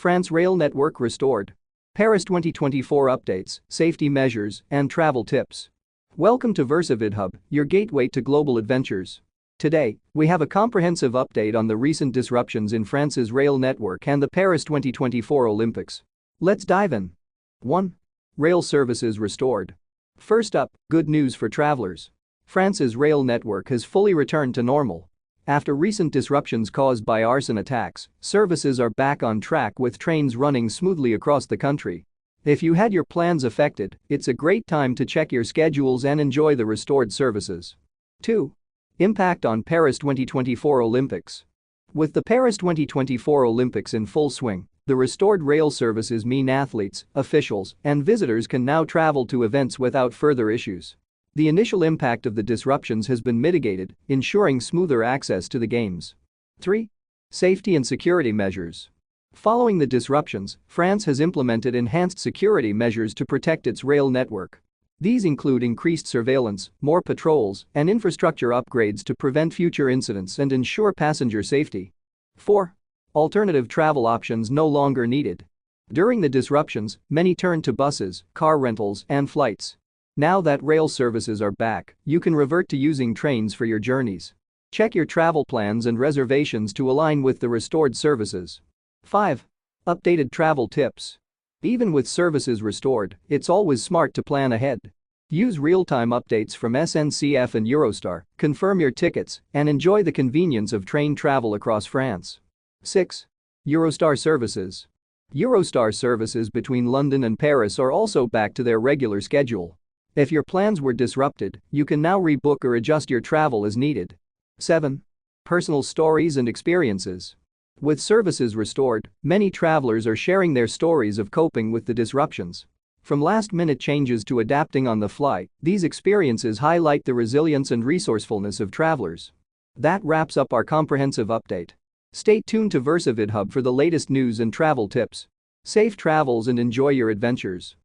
France rail network restored. Paris 2024 updates, safety measures, and travel tips. Welcome to VersaVidHub, your gateway to global adventures. Today, we have a comprehensive update on the recent disruptions in France's rail network and the Paris 2024 Olympics. Let's dive in. 1. Rail services restored. First up, good news for travelers. France's rail network has fully returned to normal. After recent disruptions caused by arson attacks, services are back on track with trains running smoothly across the country. If you had your plans affected, it's a great time to check your schedules and enjoy the restored services. 2. Impact on Paris 2024 Olympics. With the Paris 2024 Olympics in full swing, the restored rail services mean athletes, officials, and visitors can now travel to events without further issues. The initial impact of the disruptions has been mitigated, ensuring smoother access to the games. 3. Safety and security measures. Following the disruptions, France has implemented enhanced security measures to protect its rail network. These include increased surveillance, more patrols, and infrastructure upgrades to prevent future incidents and ensure passenger safety. 4. Alternative travel options no longer needed. During the disruptions, many turned to buses, car rentals, and flights. Now that rail services are back, you can revert to using trains for your journeys. Check your travel plans and reservations to align with the restored services. 5. Updated travel tips. Even with services restored, it's always smart to plan ahead. Use real-time updates from SNCF and Eurostar, confirm your tickets, and enjoy the convenience of train travel across France. 6. Eurostar services. Eurostar services between London and Paris are also back to their regular schedule. If your plans were disrupted, you can now rebook or adjust your travel as needed. 7. Personal stories and experiences. With services restored, many travelers are sharing their stories of coping with the disruptions. From last-minute changes to adapting on the fly, these experiences highlight the resilience and resourcefulness of travelers. That wraps up our comprehensive update. Stay tuned to VersaVidHub for the latest news and travel tips. Safe travels and enjoy your adventures.